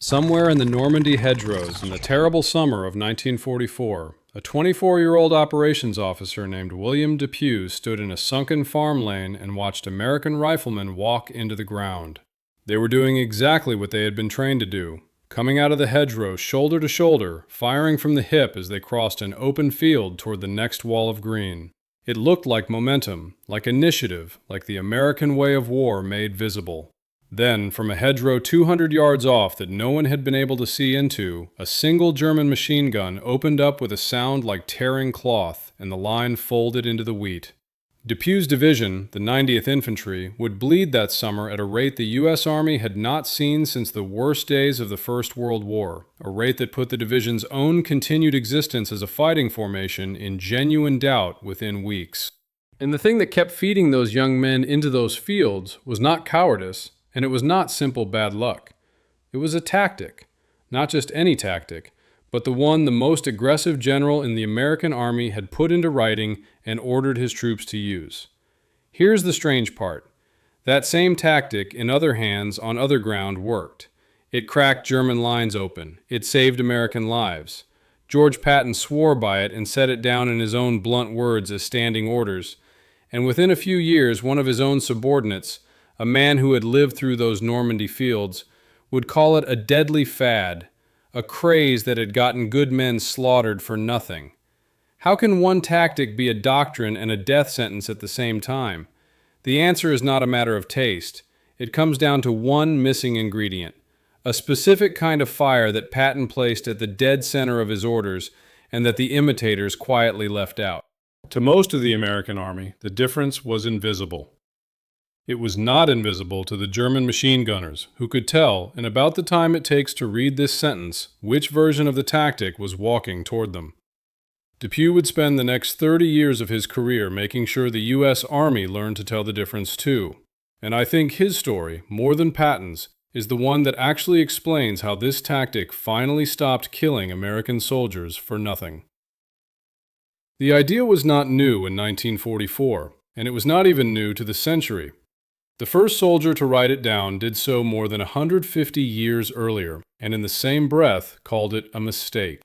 Somewhere in the Normandy hedgerows in the terrible summer of 1944, a 24-year-old operations officer named William Depuy stood in a sunken farm lane and watched American riflemen walk into the ground. They were doing exactly what they had been trained to do, coming out of the hedgerow shoulder to shoulder, firing from the hip as they crossed an open field toward the next wall of green. It looked like momentum, like initiative, like the American way of war made visible. Then, from a hedgerow 200 yards off that no one had been able to see into, a single German machine gun opened up with a sound like tearing cloth, and the line folded into the wheat. Depuy's division, the 90th-infantry, would bleed that summer at a rate the U.S. Army had not seen since the worst days of the First World War, a rate that put the division's own continued existence as a fighting formation in genuine doubt within weeks. And the thing that kept feeding those young men into those fields was not cowardice, and it was not simple bad luck. It was a tactic. Not just any tactic, but the one the most aggressive general in the American Army had put into writing and ordered his troops to use. Here's the strange part. That same tactic, in other hands, on other ground, worked. It cracked German lines open. It saved American lives. George Patton swore by it and set it down in his own blunt words as standing orders. And within a few years, one of his own subordinates, a man who had lived through those Normandy fields, would call it a deadly fad, a craze that had gotten good men slaughtered for nothing. How can one tactic be a doctrine and a death sentence at the same time? The answer is not a matter of taste. It comes down to one missing ingredient, a specific kind of fire that Patton placed at the dead center of his orders and that the imitators quietly left out. To most of the American Army, the difference was invisible. It was not invisible to the German machine gunners, who could tell, in about the time it takes to read this sentence, which version of the tactic was walking toward them. Depuy would spend the next 30 years of his career making sure the U.S. Army learned to tell the difference too. And I think his story, more than Patton's, is the one that actually explains how this tactic finally stopped killing American soldiers for nothing. The idea was not new in 1944, and it was not even new to the century. The first soldier to write it down did so more than 150 years earlier, and in the same breath called it a mistake.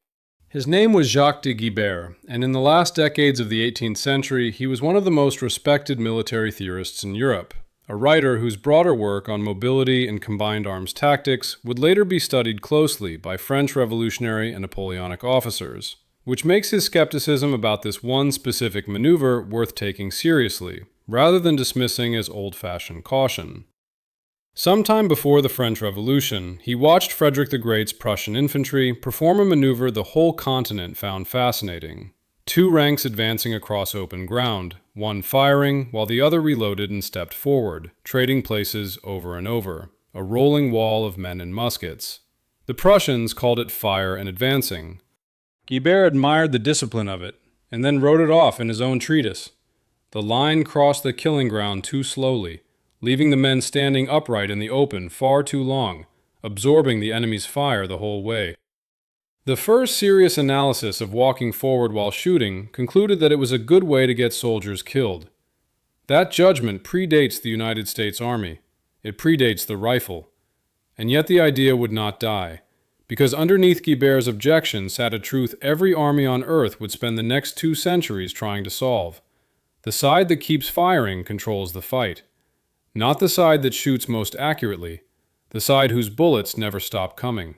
His name was Jacques de Guibert, and in the last decades of the 18th century, he was one of the most respected military theorists in Europe, a writer whose broader work on mobility and combined arms tactics would later be studied closely by French Revolutionary and Napoleonic officers, which makes his skepticism about this one specific maneuver worth taking seriously, rather than dismissing as old-fashioned caution. Sometime before the French Revolution, he watched Frederick the Great's Prussian infantry perform a maneuver the whole continent found fascinating. Two ranks advancing across open ground, one firing while the other reloaded and stepped forward, trading places over and over, a rolling wall of men and muskets. The Prussians called it fire and advancing. Guibert admired the discipline of it, and then wrote it off in his own treatise. The line crossed the killing ground too slowly, leaving the men standing upright in the open far too long, absorbing the enemy's fire the whole way. The first serious analysis of walking forward while shooting concluded that it was a good way to get soldiers killed. That judgment predates the United States Army. It predates the rifle. And yet the idea would not die, because underneath Guibert's objection sat a truth every army on Earth would spend the next 2 centuries trying to solve. The side that keeps firing controls the fight. Not the side that shoots most accurately, the side whose bullets never stop coming.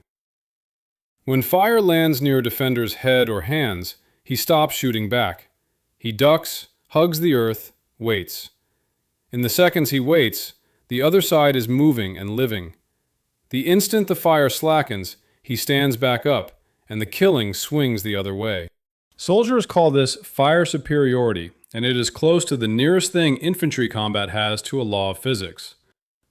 When fire lands near a defender's head or hands, he stops shooting back. He ducks, hugs the earth, waits. In the seconds he waits, the other side is moving and living. The instant the fire slackens, he stands back up, and the killing swings the other way. Soldiers call this fire superiority, and it is close to the nearest thing infantry combat has to a law of physics.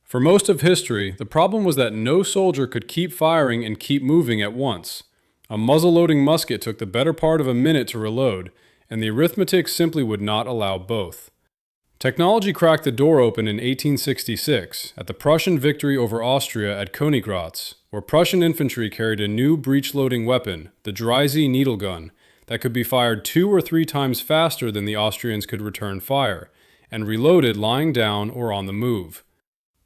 For most of history, the problem was that no soldier could keep firing and keep moving at once. A muzzle-loading musket took the better part of a minute to reload, and the arithmetic simply would not allow both. Technology cracked the door open in 1866 at the Prussian victory over Austria at Königgrätz, where Prussian infantry carried a new breech-loading weapon, the Dreisig needle gun, that could be fired 2 or 3 times faster than the Austrians could return fire, and reloaded lying down or on the move.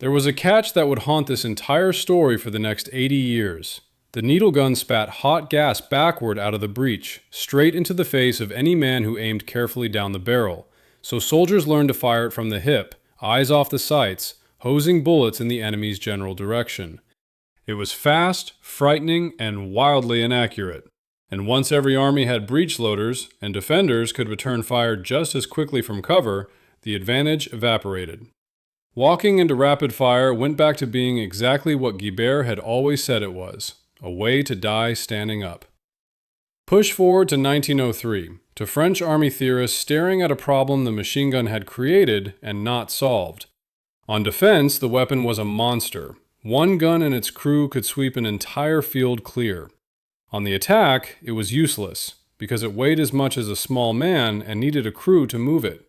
There was a catch that would haunt this entire story for the next 80 years. The needle gun spat hot gas backward out of the breech, straight into the face of any man who aimed carefully down the barrel, so soldiers learned to fire it from the hip, eyes off the sights, hosing bullets in the enemy's general direction. It was fast, frightening, and wildly inaccurate. And once every army had breech loaders, and defenders could return fire just as quickly from cover, the advantage evaporated. Walking into rapid fire went back to being exactly what Guibert had always said it was, a way to die standing up. Push forward to 1903, to French army theorists staring at a problem the machine gun had created and not solved. On defense, the weapon was a monster. One gun and its crew could sweep an entire field clear. On the attack, it was useless, because it weighed as much as a small man and needed a crew to move it.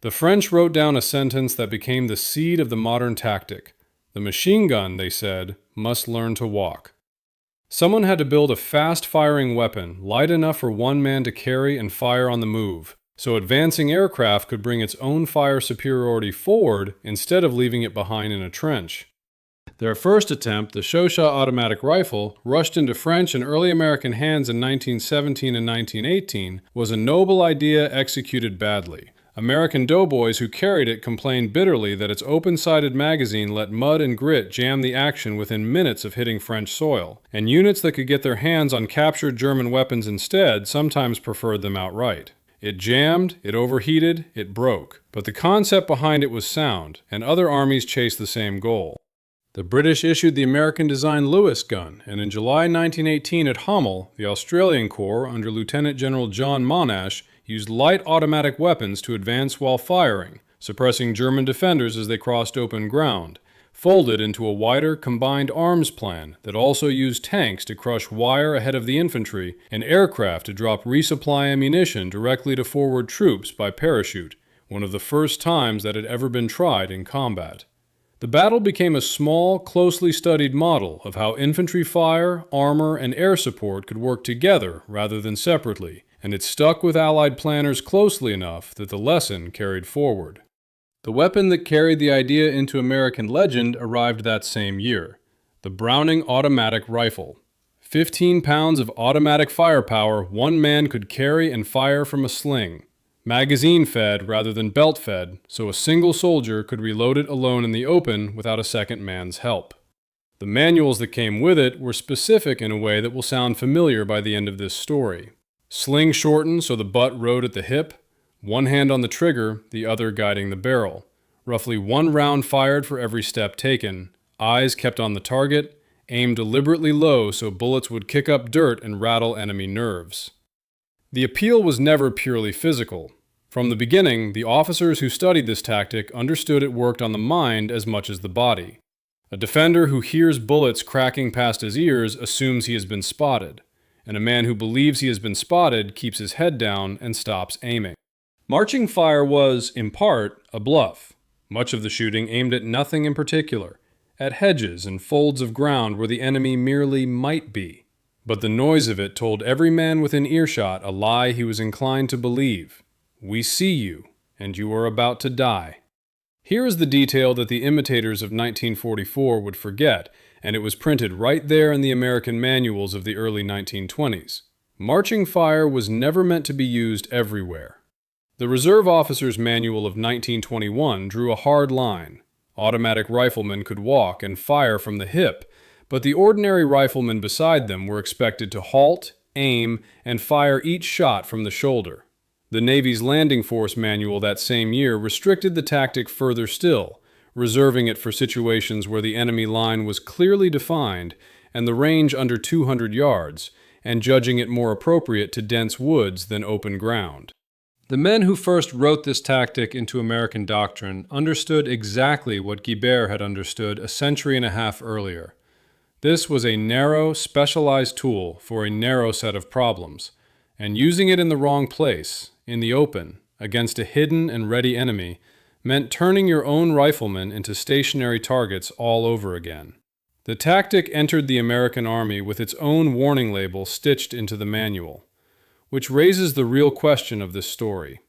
The French wrote down a sentence that became the seed of the modern tactic. The machine gun, they said, must learn to walk. Someone had to build a fast-firing weapon, light enough for one man to carry and fire on the move, so advancing aircraft could bring its own fire superiority forward instead of leaving it behind in a trench. Their first attempt, the Chauchat automatic rifle, rushed into French and early American hands in 1917 and 1918, was a noble idea executed badly. American doughboys who carried it complained bitterly that its open-sided magazine let mud and grit jam the action within minutes of hitting French soil, and units that could get their hands on captured German weapons instead sometimes preferred them outright. It jammed, it overheated, it broke, but the concept behind it was sound, and other armies chased the same goal. The British issued the American-designed Lewis gun, and in July 1918 at Hummel, the Australian Corps, under Lieutenant General John Monash, used light automatic weapons to advance while firing, suppressing German defenders as they crossed open ground, folded into a wider, combined arms plan that also used tanks to crush wire ahead of the infantry and aircraft to drop resupply ammunition directly to forward troops by parachute, one of the first times that had ever been tried in combat. The battle became a small, closely studied model of how infantry fire, armor, and air support could work together rather than separately, and it stuck with Allied planners closely enough that the lesson carried forward. The weapon that carried the idea into American legend arrived that same year, the Browning automatic rifle. 15 pounds of automatic firepower one man could carry and fire from a sling. Magazine-fed rather than belt-fed, so a single soldier could reload it alone in the open without a second man's help. The manuals that came with it were specific in a way that will sound familiar by the end of this story. Sling shortened so the butt rode at the hip, one hand on the trigger, the other guiding the barrel. Roughly one round fired for every step taken, eyes kept on the target, aimed deliberately low so bullets would kick up dirt and rattle enemy nerves. The appeal was never purely physical. From the beginning, the officers who studied this tactic understood it worked on the mind as much as the body. A defender who hears bullets cracking past his ears assumes he has been spotted, and a man who believes he has been spotted keeps his head down and stops aiming. Marching fire was, in part, a bluff. Much of the shooting aimed at nothing in particular, at hedges and folds of ground where the enemy merely might be. But the noise of it told every man within earshot a lie he was inclined to believe. We see you, and you are about to die. Here is the detail that the imitators of 1944 would forget, and it was printed right there in the American manuals of the early 1920s. Marching fire was never meant to be used everywhere. The Reserve Officer's Manual of 1921 drew a hard line. Automatic riflemen could walk and fire from the hip, but the ordinary riflemen beside them were expected to halt, aim, and fire each shot from the shoulder. The Navy's Landing Force Manual that same year restricted the tactic further still, reserving it for situations where the enemy line was clearly defined and the range under 200 yards, and judging it more appropriate to dense woods than open ground. The men who first wrote this tactic into American doctrine understood exactly what Guibert had understood a century and a half earlier. This was a narrow, specialized tool for a narrow set of problems, and using it in the wrong place, in the open, against a hidden and ready enemy, meant turning your own riflemen into stationary targets all over again. The tactic entered the American Army with its own warning label stitched into the manual, which raises the real question of this story.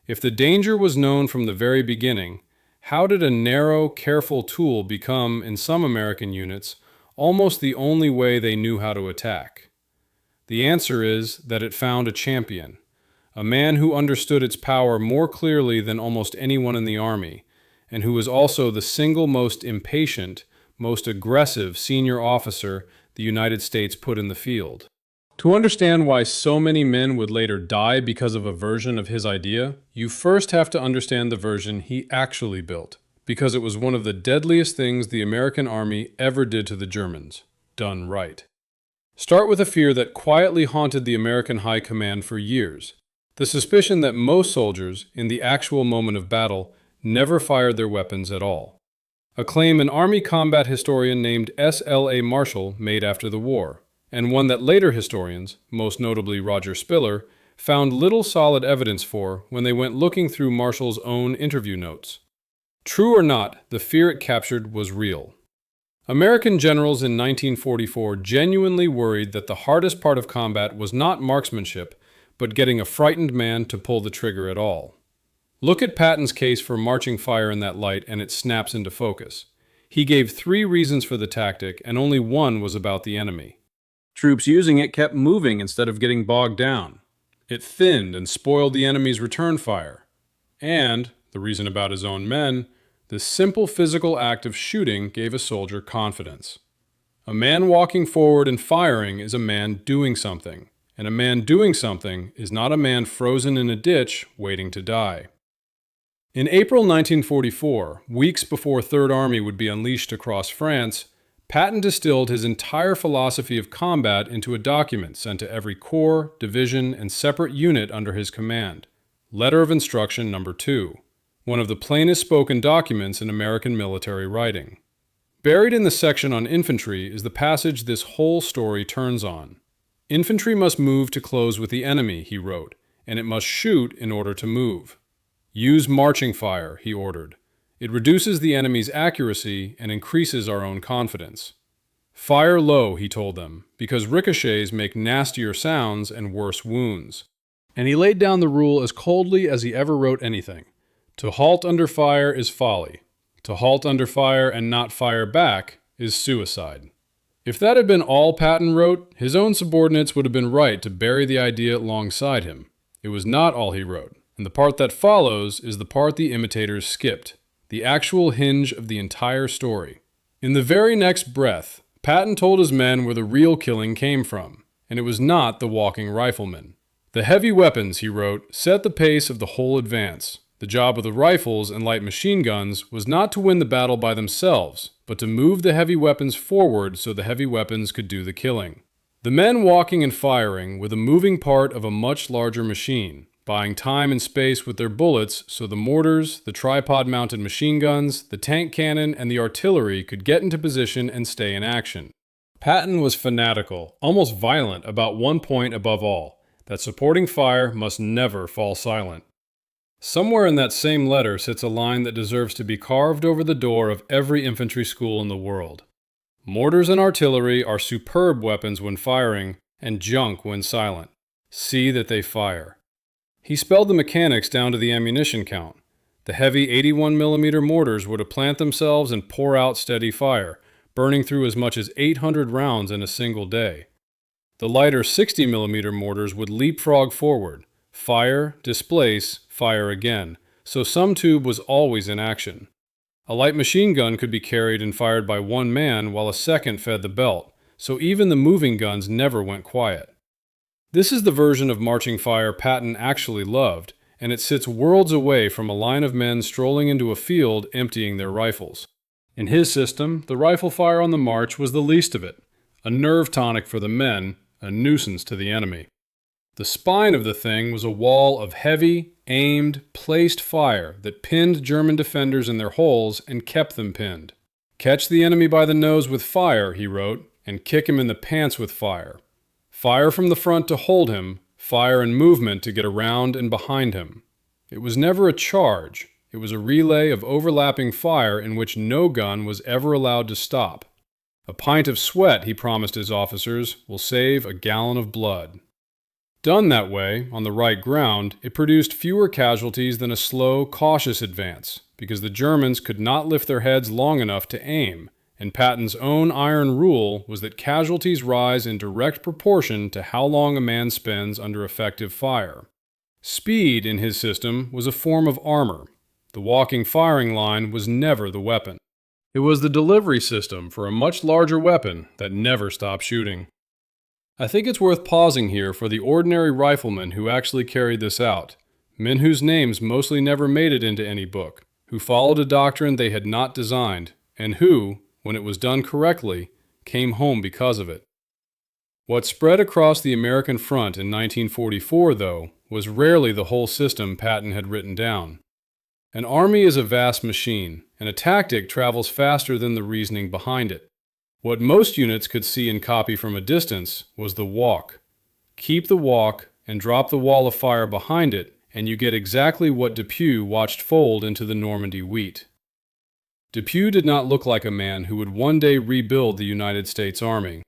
If the danger was known from the very beginning, How did a narrow, careful tool become, in some American units, almost the only way they knew how to attack? The answer is that it found a champion, a man who understood its power more clearly than almost anyone in the army, and who was also the single most impatient, most aggressive senior officer the United States put in the field. To understand why so many men would later die because of a version of his idea, you first have to understand the version he actually built, because it was one of the deadliest things the American army ever did to the Germans, done right. Start with a fear that quietly haunted the American high command for years, the suspicion that most soldiers, in the actual moment of battle, never fired their weapons at all. A claim an Army combat historian named S.L.A. Marshall made after the war, and one that later historians, most notably Roger Spiller, found little solid evidence for when they went looking through Marshall's own interview notes. True or not, the fear it captured was real. American generals in 1944 genuinely worried that the hardest part of combat was not marksmanship, but getting a frightened man to pull the trigger at all. Look at Patton's case for marching fire in that light and it snaps into focus. He gave 3 reasons for the tactic, and only one was about the enemy. Troops using it kept moving instead of getting bogged down. It thinned and spoiled the enemy's return fire. And, the reason about his own men, this simple physical act of shooting gave a soldier confidence. A man walking forward and firing is a man doing something, and a man doing something is not a man frozen in a ditch waiting to die. In April 1944, weeks before Third Army would be unleashed across France, Patton distilled his entire philosophy of combat into a document sent to every corps, division, and separate unit under his command. Letter of Instruction Number 2, one of the plainest spoken documents in American military writing. Buried in the section on infantry is the passage this whole story turns on. Infantry must move to close with the enemy, he wrote, and it must shoot in order to move. Use marching fire, he ordered. It reduces the enemy's accuracy and increases our own confidence. Fire low, he told them, because ricochets make nastier sounds and worse wounds. And he laid down the rule as coldly as he ever wrote anything. To halt under fire is folly. To halt under fire and not fire back is suicide. If that had been all Patton wrote, his own subordinates would have been right to bury the idea alongside him. It was not all he wrote, and the part that follows is the part the imitators skipped, the actual hinge of the entire story. In the very next breath, Patton told his men where the real killing came from, and it was not the walking riflemen. The heavy weapons, he wrote, set the pace of the whole advance. The job of the rifles and light machine guns was not to win the battle by themselves, but to move the heavy weapons forward so the heavy weapons could do the killing. The men walking and firing were the moving part of a much larger machine, buying time and space with their bullets so the mortars, the tripod-mounted machine guns, the tank cannon, and the artillery could get into position and stay in action. Patton was fanatical, almost violent about one point above all, that supporting fire must never fall silent. Somewhere in that same letter sits a line that deserves to be carved over the door of every infantry school in the world. Mortars and artillery are superb weapons when firing, and junk when silent. See that they fire. He spelled the mechanics down to the ammunition count. The heavy 81mm mortars were to plant themselves and pour out steady fire, burning through as much as 800 rounds in a single day. The lighter 60mm mortars would leapfrog forward, fire, displace, fire again, so some tube was always in action. A light machine gun could be carried and fired by one man while a second fed the belt, so even the moving guns never went quiet. This is the version of marching fire Patton actually loved, and it sits worlds away from a line of men strolling into a field emptying their rifles. In his system, the rifle fire on the march was the least of it, a nerve tonic for the men, a nuisance to the enemy. The spine of the thing was a wall of heavy, aimed, placed fire that pinned German defenders in their holes and kept them pinned. Catch the enemy by the nose with fire, he wrote, and kick him in the pants with fire. Fire from the front to hold him, fire and movement to get around and behind him. It was never a charge. It was a relay of overlapping fire in which no gun was ever allowed to stop. A pint of sweat, he promised his officers, will save a gallon of blood. Done that way, on the right ground, it produced fewer casualties than a slow, cautious advance, because the Germans could not lift their heads long enough to aim, and Patton's own iron rule was that casualties rise in direct proportion to how long a man spends under effective fire. Speed, in his system, was a form of armor. The walking firing line was never the weapon. It was the delivery system for a much larger weapon that never stopped shooting. I think it's worth pausing here for the ordinary riflemen who actually carried this out, men whose names mostly never made it into any book, who followed a doctrine they had not designed, and who, when it was done correctly, came home because of it. What spread across the American front in 1944, though, was rarely the whole system Patton had written down. An army is a vast machine, and a tactic travels faster than the reasoning behind it. What most units could see and copy from a distance was the walk. Keep the walk and drop the wall of fire behind it, and you get exactly what Depuy watched fold into the Normandy wheat. Depuy did not look like a man who would one day rebuild the United States Army.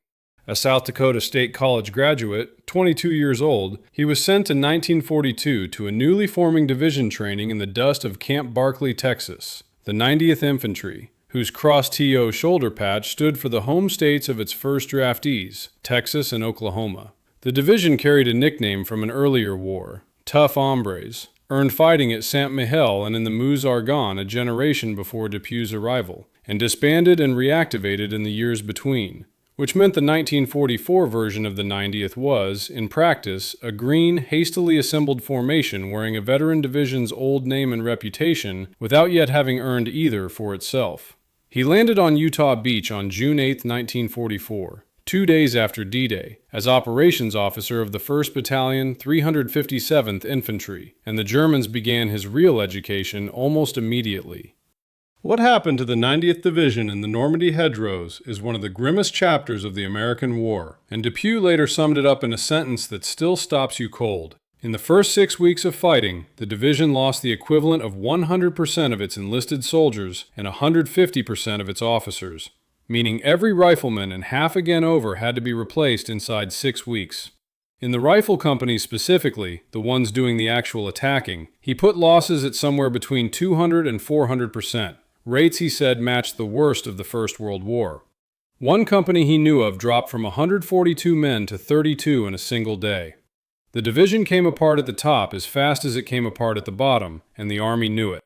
A South Dakota State College graduate, 22 years old, he was sent in 1942 to a newly forming division training in the dust of Camp Barkley, Texas, the 90th Infantry, whose cross-TO shoulder patch stood for the home states of its first draftees, Texas and Oklahoma. The division carried a nickname from an earlier war, Tough Hombres, earned fighting at Saint-Mihiel and in the Meuse-Argonne a generation before Depuy's arrival, and disbanded and reactivated in the years between, which meant the 1944 version of the 90th was, in practice, a green, hastily assembled formation wearing a veteran division's old name and reputation without yet having earned either for itself. He landed on Utah Beach on June 8, 1944. 2 days after D-Day, as operations officer of the 1st Battalion, 357th Infantry, and the Germans began his real education almost immediately. What happened to the 90th Division in the Normandy hedgerows is one of the grimmest chapters of the American War, and Depuy later summed it up in a sentence that still stops you cold. In the first 6 weeks of fighting, the division lost the equivalent of 100% of its enlisted soldiers and 150% of its officers, meaning every rifleman and half again over had to be replaced inside 6 weeks. In the rifle companies specifically, the ones doing the actual attacking, he put losses at somewhere between 200 and 400%. Rates, he said, matched the worst of the First World War. One company he knew of dropped from 142 men to 32 in a single day. The division came apart at the top as fast as it came apart at the bottom, and the Army knew it.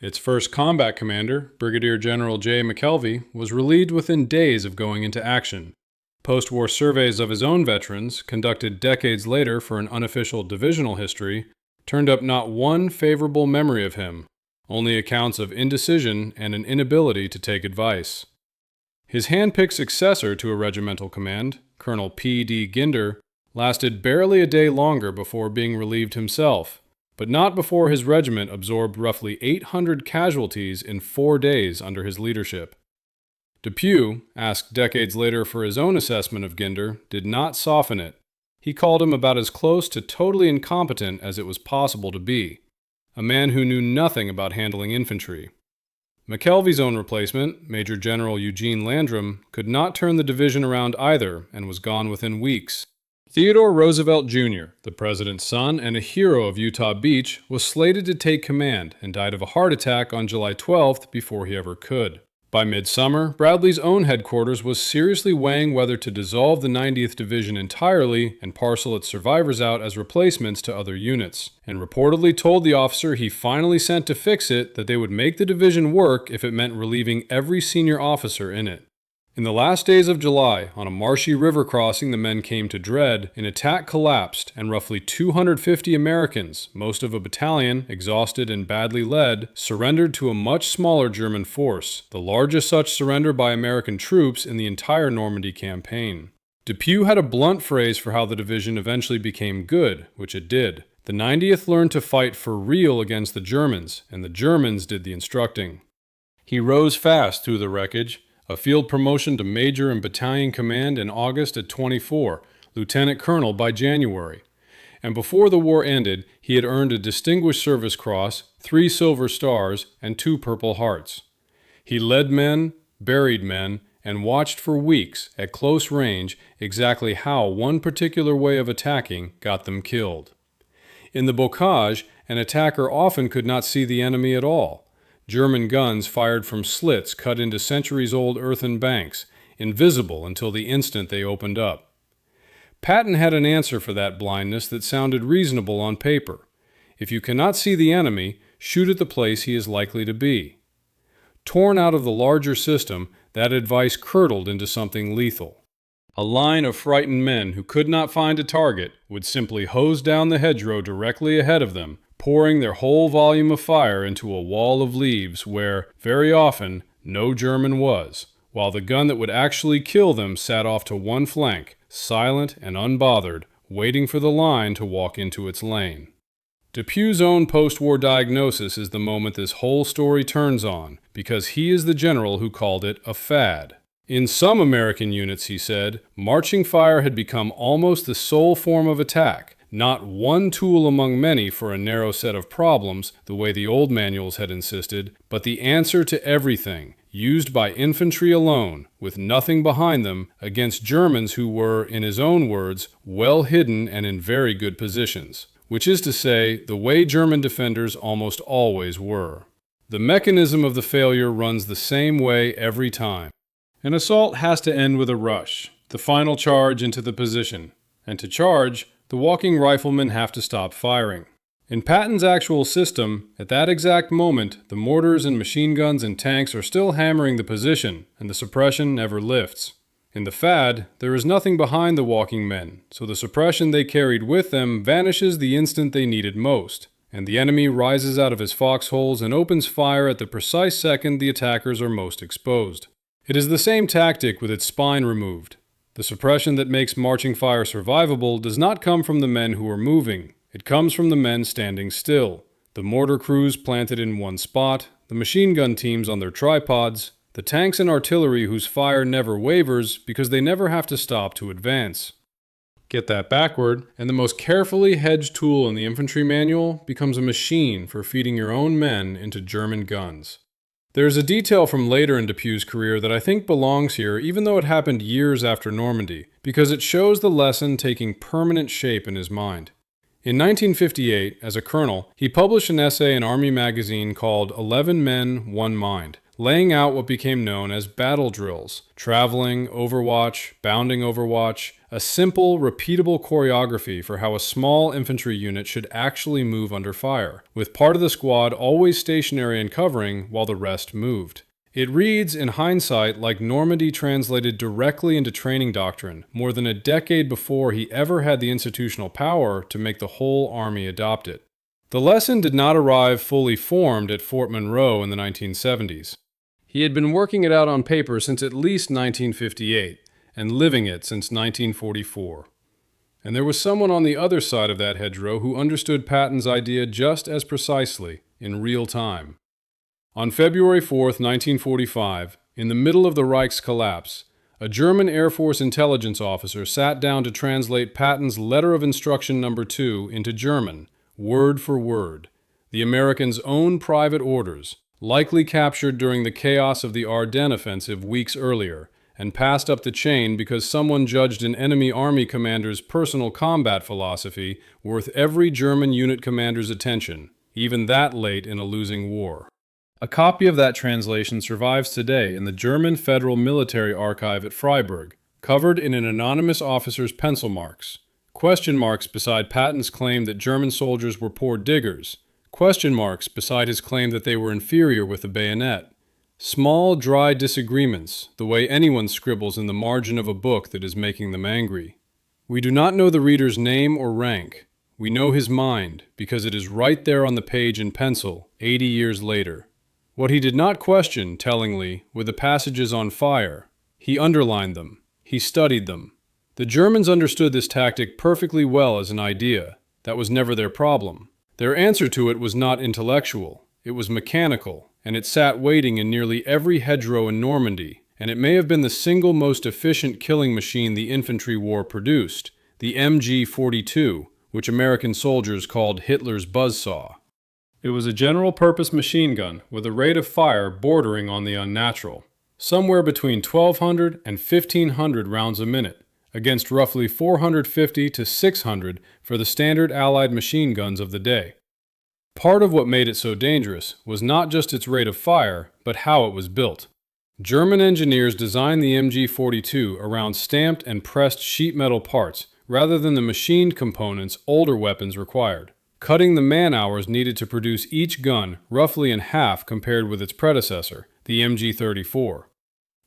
Its first combat commander, Brigadier General J. McKelvey, was relieved within days of going into action. Post-war surveys of his own veterans, conducted decades later for an unofficial divisional history, turned up not one favorable memory of him, only accounts of indecision and an inability to take advice. His hand-picked successor to a regimental command, Colonel P.D. Ginder, lasted barely a day longer before being relieved himself, but not before his regiment absorbed roughly 800 casualties in 4 days under his leadership. Depuy, asked decades later for his own assessment of Ginder, did not soften it. He called him about as close to totally incompetent as it was possible to be, a man who knew nothing about handling infantry. McKelvey's own replacement, Major General Eugene Landrum, could not turn the division around either and was gone within weeks. Theodore Roosevelt Jr., the president's son and a hero of Utah Beach, was slated to take command and died of a heart attack on July 12th before he ever could. By midsummer, Bradley's own headquarters was seriously weighing whether to dissolve the 90th Division entirely and parcel its survivors out as replacements to other units, and reportedly told the officer he finally sent to fix it that they would make the division work if it meant relieving every senior officer in it. In the last days of July, on a marshy river crossing the men came to dread, an attack collapsed and roughly 250 Americans, most of a battalion, exhausted and badly led, surrendered to a much smaller German force, the largest such surrender by American troops in the entire Normandy campaign. Depuy had a blunt phrase for how the division eventually became good, which it did. The 90th learned to fight for real against the Germans, and the Germans did the instructing. He rose fast through the wreckage, a field promotion to major and battalion command in August at 24, lieutenant colonel by January. And before the war ended, he had earned a Distinguished Service Cross, 3 Silver Stars, and 2 Purple Hearts. He led men, buried men, and watched for weeks, at close range, exactly how one particular way of attacking got them killed. In the bocage, an attacker often could not see the enemy at all. German guns fired from slits cut into centuries-old earthen banks, invisible until the instant they opened up. Patton had an answer for that blindness that sounded reasonable on paper. If you cannot see the enemy, shoot at the place he is likely to be. Torn out of the larger system, that advice curdled into something lethal. A line of frightened men who could not find a target would simply hose down the hedgerow directly ahead of them, pouring their whole volume of fire into a wall of leaves where, very often, no German was, while the gun that would actually kill them sat off to one flank, silent and unbothered, waiting for the line to walk into its lane. Depuy's own post-war diagnosis is the moment this whole story turns on, because he is the general who called it a fad. In some American units, he said, marching fire had become almost the sole form of attack, not one tool among many for a narrow set of problems, the way the old manuals had insisted, but the answer to everything, used by infantry alone, with nothing behind them, against Germans who were, in his own words, well hidden and in very good positions, which is to say, the way German defenders almost always were. The mechanism of the failure runs the same way every time. An assault has to end with a rush, the final charge into the position, and to charge, the walking riflemen have to stop firing. In Patton's actual system, at that exact moment, the mortars and machine guns and tanks are still hammering the position, and the suppression never lifts. In the fad, there is nothing behind the walking men, so the suppression they carried with them vanishes the instant they need it most, and the enemy rises out of his foxholes and opens fire at the precise second the attackers are most exposed. It is the same tactic with its spine removed. The suppression that makes marching fire survivable does not come from the men who are moving. It comes from the men standing still, the mortar crews planted in one spot, the machine gun teams on their tripods, the tanks and artillery whose fire never wavers because they never have to stop to advance. Get that backward, and the most carefully hedged tool in the infantry manual becomes a machine for feeding your own men into German guns. There is a detail from later in Depuy's career that I think belongs here even though it happened years after Normandy, because it shows the lesson taking permanent shape in his mind. In 1958, as a colonel, he published an essay in Army magazine called 11 Men, One Mind, laying out what became known as battle drills, traveling, overwatch, bounding overwatch, a simple, repeatable choreography for how a small infantry unit should actually move under fire, with part of the squad always stationary and covering while the rest moved. It reads, in hindsight, like Normandy translated directly into training doctrine, more than a decade before he ever had the institutional power to make the whole army adopt it. The lesson did not arrive fully formed at Fort Monroe in the 1970s. He had been working it out on paper since at least 1958, and living it since 1944. And there was someone on the other side of that hedgerow who understood Patton's idea just as precisely, in real time. On February 4, 1945, in the middle of the Reich's collapse, a German Air Force intelligence officer sat down to translate Patton's Letter of Instruction No. 2 into German, word for word, the Americans' own private orders, likely captured during the chaos of the Ardennes offensive weeks earlier, and passed up the chain because someone judged an enemy army commander's personal combat philosophy worth every German unit commander's attention, even that late in a losing war. A copy of that translation survives today in the German Federal Military Archive at Freiburg, covered in an anonymous officer's pencil marks. Question marks beside Patton's claim that German soldiers were poor diggers. Question marks beside his claim that they were inferior with the bayonet. Small, dry disagreements, the way anyone scribbles in the margin of a book that is making them angry. We do not know the reader's name or rank. We know his mind, because it is right there on the page in pencil, 80 years later. What he did not question, tellingly, were the passages on fire. He underlined them. He studied them. The Germans understood this tactic perfectly well as an idea. That was never their problem. Their answer to it was not intellectual. It was mechanical, and it sat waiting in nearly every hedgerow in Normandy, and it may have been the single most efficient killing machine the infantry war produced, the MG-42, which American soldiers called Hitler's buzzsaw. It was a general-purpose machine gun with a rate of fire bordering on the unnatural, somewhere between 1,200 and 1,500 rounds a minute, against roughly 450 to 600 for the standard Allied machine guns of the day. Part of what made it so dangerous was not just its rate of fire, but how it was built. German engineers designed the MG42 around stamped and pressed sheet metal parts rather than the machined components older weapons required, cutting the man-hours needed to produce each gun roughly in half compared with its predecessor, the MG34.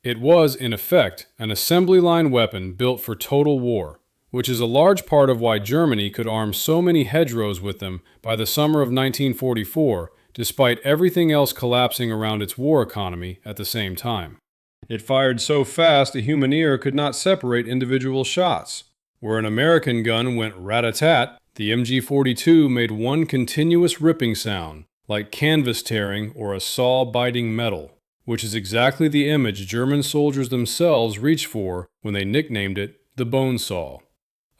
It was, in effect, an assembly line weapon built for total war, which is a large part of why Germany could arm so many hedgerows with them by the summer of 1944, despite everything else collapsing around its war economy at the same time. It fired so fast a human ear could not separate individual shots. Where an American gun went rat-a-tat, the MG42 made one continuous ripping sound, like canvas tearing or a saw biting metal, which is exactly the image German soldiers themselves reached for when they nicknamed it the bone saw.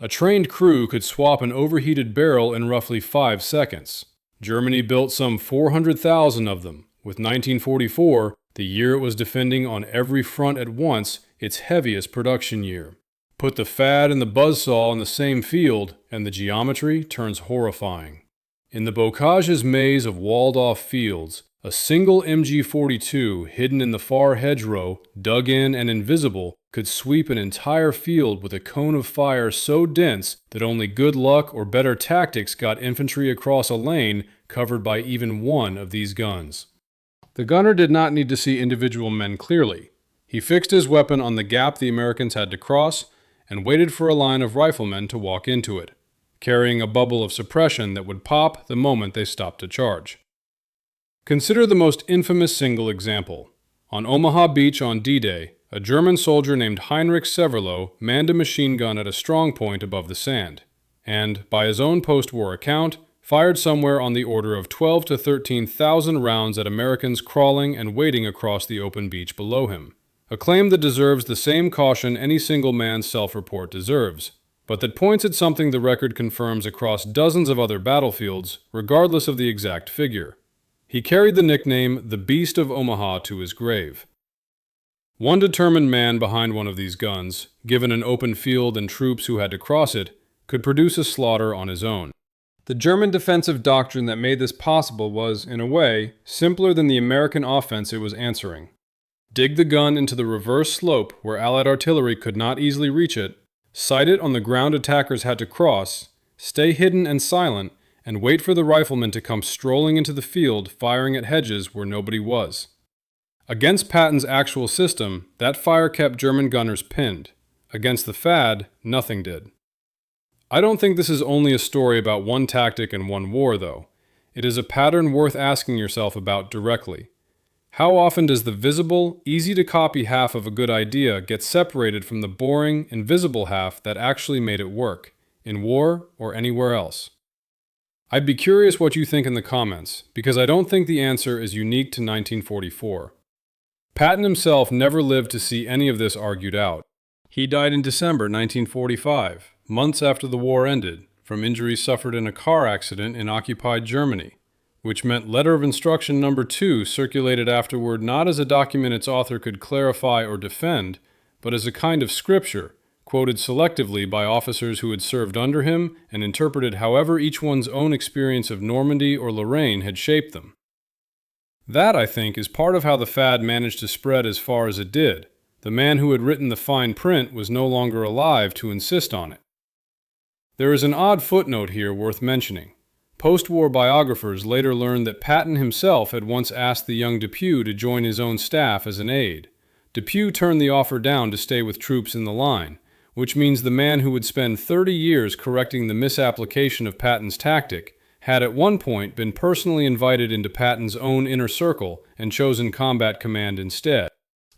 A trained crew could swap an overheated barrel in roughly 5 seconds. Germany built some 400,000 of them, with 1944, the year it was defending on every front at once, its heaviest production year. Put the Fad and the buzzsaw in the same field, and the geometry turns horrifying. In the Bocage's maze of walled-off fields, a single MG42 hidden in the far hedgerow, dug in and invisible, could sweep an entire field with a cone of fire so dense that only good luck or better tactics got infantry across a lane covered by even one of these guns. The gunner did not need to see individual men clearly. He fixed his weapon on the gap the Americans had to cross and waited for a line of riflemen to walk into it, carrying a bubble of suppression that would pop the moment they stopped to charge. Consider the most infamous single example. On Omaha Beach on D-Day, a German soldier named Heinrich Severloh manned a machine gun at a strong point above the sand, and, by his own post-war account, fired somewhere on the order of 12,000 to 13,000 rounds at Americans crawling and waiting across the open beach below him. A claim that deserves the same caution any single man's self-report deserves, but that points at something the record confirms across dozens of other battlefields, regardless of the exact figure. He carried the nickname the Beast of Omaha to his grave. One determined man behind one of these guns, given an open field and troops who had to cross it, could produce a slaughter on his own. The German defensive doctrine that made this possible was, in a way, simpler than the American offense it was answering. Dig the gun into the reverse slope where Allied artillery could not easily reach it, sight it on the ground attackers had to cross, stay hidden and silent, and wait for the riflemen to come strolling into the field firing at hedges where nobody was. Against Patton's actual system, that fire kept German gunners pinned. Against the Fad, nothing did. I don't think this is only a story about one tactic and one war, though. It is a pattern worth asking yourself about directly. How often does the visible, easy-to-copy half of a good idea get separated from the boring, invisible half that actually made it work, in war or anywhere else? I'd be curious what you think in the comments, because I don't think the answer is unique to 1944. Patton himself never lived to see any of this argued out. He died in December 1945, months after the war ended, from injuries suffered in a car accident in occupied Germany, which meant Letter of Instruction No. 2 circulated afterward not as a document its author could clarify or defend, but as a kind of scripture, quoted selectively by officers who had served under him and interpreted however each one's own experience of Normandy or Lorraine had shaped them. That, I think, is part of how the Fad managed to spread as far as it did. The man who had written the fine print was no longer alive to insist on it. There is an odd footnote here worth mentioning. Post-war biographers later learned that Patton himself had once asked the young Depuy to join his own staff as an aide. Depuy turned the offer down to stay with troops in the line, which means the man who would spend 30 years correcting the misapplication of Patton's tactic had at one point been personally invited into Patton's own inner circle and chosen combat command instead.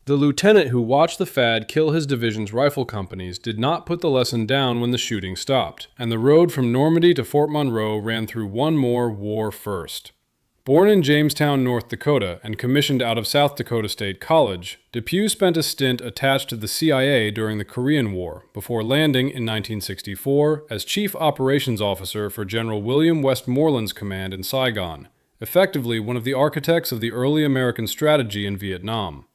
The lieutenant who watched the Fad kill his division's rifle companies did not put the lesson down when the shooting stopped, and the road from Normandy to Fort Monroe ran through one more war first. Born in Jamestown, North Dakota, and commissioned out of South Dakota State College, Depuy spent a stint attached to the CIA during the Korean War, before landing in 1964 as Chief Operations Officer for General William Westmoreland's command in Saigon, effectively one of the architects of the early American strategy in Vietnam.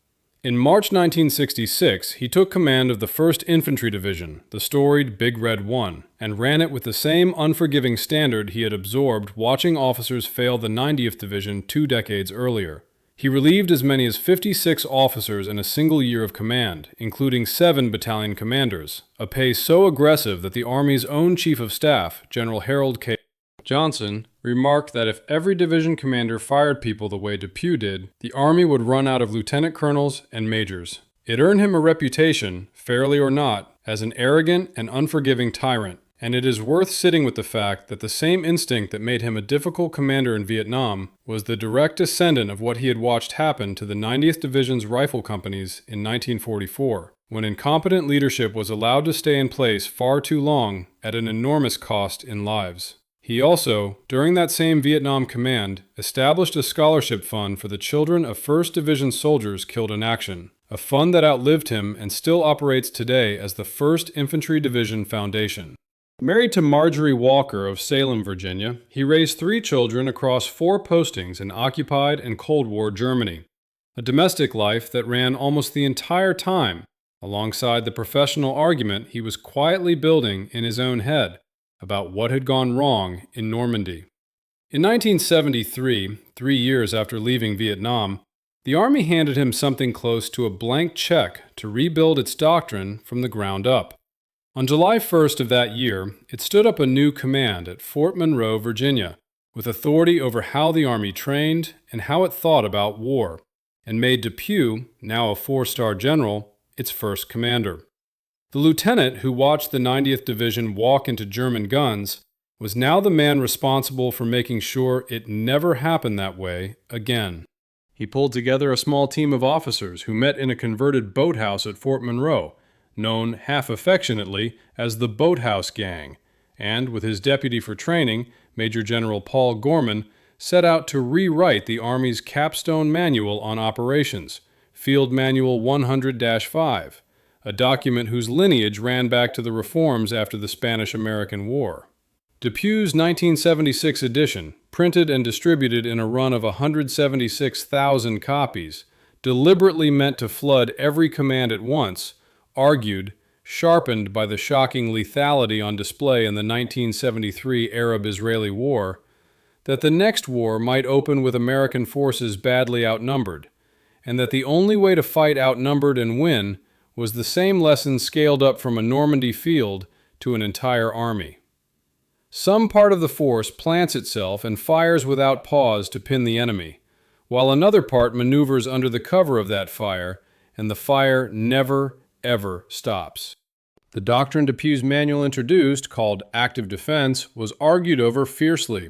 In March 1966, he took command of the 1st Infantry Division, the storied Big Red 1, and ran it with the same unforgiving standard he had absorbed watching officers fail the 90th Division 2 decades earlier. He relieved as many as 56 officers in a single year of command, including 7 battalion commanders, a pace so aggressive that the Army's own Chief of Staff, General Harold K. Johnson, remarked that if every division commander fired people the way Depuy did, the Army would run out of lieutenant colonels and majors. It earned him a reputation, fairly or not, as an arrogant and unforgiving tyrant, and it is worth sitting with the fact that the same instinct that made him a difficult commander in Vietnam was the direct descendant of what he had watched happen to the 90th Division's rifle companies in 1944, when incompetent leadership was allowed to stay in place far too long at an enormous cost in lives. He also, during that same Vietnam command, established a scholarship fund for the children of 1st Division soldiers killed in action, a fund that outlived him and still operates today as the 1st Infantry Division Foundation. Married to Marjorie Walker of Salem, Virginia, he raised 3 children across 4 postings in occupied and Cold War Germany, a domestic life that ran almost the entire time, alongside the professional argument he was quietly building in his own head about what had gone wrong in Normandy. In 1973, 3 years after leaving Vietnam, the Army handed him something close to a blank check to rebuild its doctrine from the ground up. On July 1st of that year, it stood up a new command at Fort Monroe, Virginia, with authority over how the Army trained and how it thought about war, and made Depuy, now a 4-star general, its first commander. The lieutenant who watched the 90th Division walk into German guns was now the man responsible for making sure it never happened that way again. He pulled together a small team of officers who met in a converted boathouse at Fort Monroe, known half affectionately as the Boathouse Gang, and with his deputy for training, Major General Paul Gorman, set out to rewrite the Army's capstone manual on operations, Field Manual 100-5. A document whose lineage ran back to the reforms after the Spanish-American War. Depuy's 1976 edition, printed and distributed in a run of 176,000 copies, deliberately meant to flood every command at once, argued, sharpened by the shocking lethality on display in the 1973 Arab-Israeli War, that the next war might open with American forces badly outnumbered, and that the only way to fight outnumbered and win was the same lesson scaled up from a Normandy field to an entire army. Some part of the force plants itself and fires without pause to pin the enemy, while another part maneuvers under the cover of that fire, and the fire never, ever stops. The doctrine Depuy's manual introduced, called active defense, was argued over fiercely.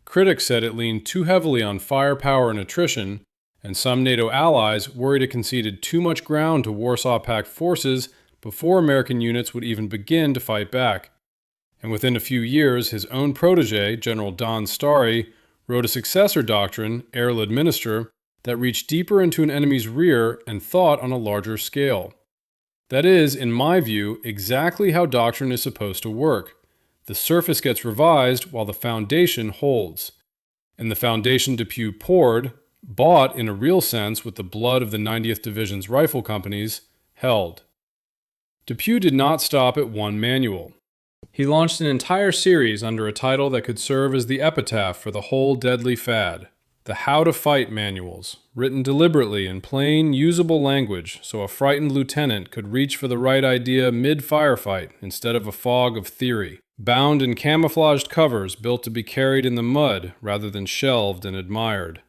Critics said it leaned too heavily on firepower and attrition, and some NATO allies worried it conceded too much ground to Warsaw Pact forces before American units would even begin to fight back. And within a few years, his own protege, General Don Starry, wrote a successor doctrine, Errol Administer, that reached deeper into an enemy's rear and thought on a larger scale. That is, in my view, exactly how doctrine is supposed to work. The surface gets revised while the foundation holds. And the foundation Depuy poured, bought in a real sense with the blood of the 90th Division's rifle companies, held. Depuy did not stop at one manual. He launched an entire series under a title that could serve as the epitaph for the whole deadly fad, the How to Fight manuals, written deliberately in plain, usable language so a frightened lieutenant could reach for the right idea mid-firefight instead of a fog of theory, bound in camouflaged covers built to be carried in the mud rather than shelved and admired.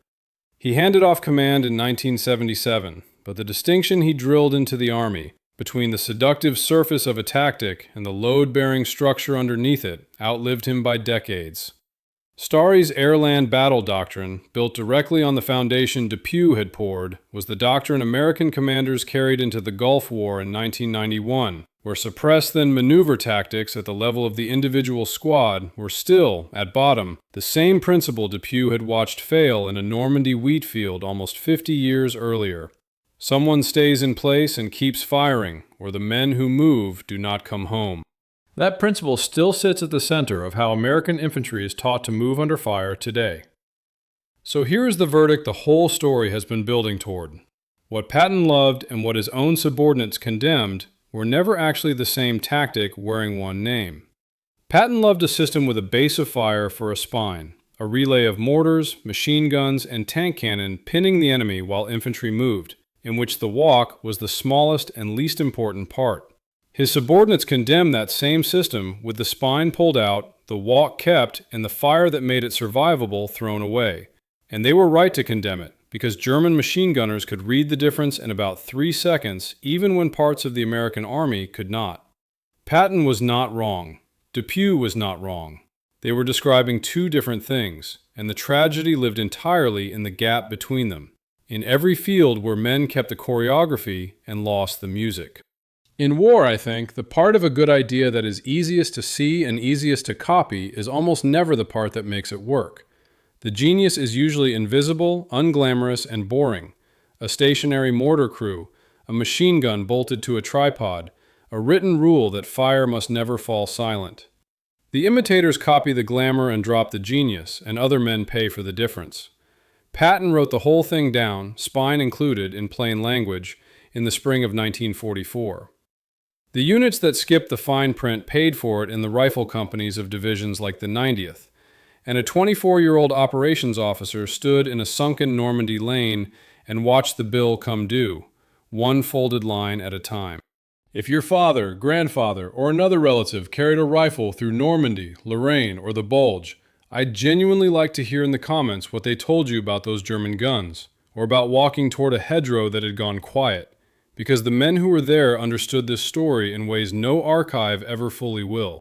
He handed off command in 1977, but the distinction he drilled into the Army between the seductive surface of a tactic and the load-bearing structure underneath it outlived him by decades. Starry's Airland Battle Doctrine, built directly on the foundation Depuy had poured, was the doctrine American commanders carried into the Gulf War in 1991, where suppress-then-maneuver tactics at the level of the individual squad were still, at bottom, the same principle Depuy had watched fail in a Normandy wheat field almost 50 years earlier. Someone stays in place and keeps firing, or the men who move do not come home. That principle still sits at the center of how American infantry is taught to move under fire today. So here is the verdict the whole story has been building toward. What Patton loved and what his own subordinates condemned were never actually the same tactic wearing one name. Patton loved a system with a base of fire for a spine, a relay of mortars, machine guns, and tank cannon pinning the enemy while infantry moved, in which the walk was the smallest and least important part. His subordinates condemned that same system with the spine pulled out, the walk kept, and the fire that made it survivable thrown away. And they were right to condemn it, because German machine gunners could read the difference in about 3 seconds, even when parts of the American army could not. Patton was not wrong. Depuy was not wrong. They were describing two different things, and the tragedy lived entirely in the gap between them, in every field where men kept the choreography and lost the music. In war, I think, the part of a good idea that is easiest to see and easiest to copy is almost never the part that makes it work. The genius is usually invisible, unglamorous, and boring. A stationary mortar crew, a machine gun bolted to a tripod, a written rule that fire must never fall silent. The imitators copy the glamour and drop the genius, and other men pay for the difference. Patton wrote the whole thing down, spine included, in plain language, in the spring of 1944. The units that skipped the fine print paid for it in the rifle companies of divisions like the 90th, and a 24-year-old operations officer stood in a sunken Normandy lane and watched the bill come due, one folded line at a time. If your father, grandfather, or another relative carried a rifle through Normandy, Lorraine, or the Bulge, I'd genuinely like to hear in the comments what they told you about those German guns, or about walking toward a hedgerow that had gone quiet, because the men who were there understood this story in ways no archive ever fully will.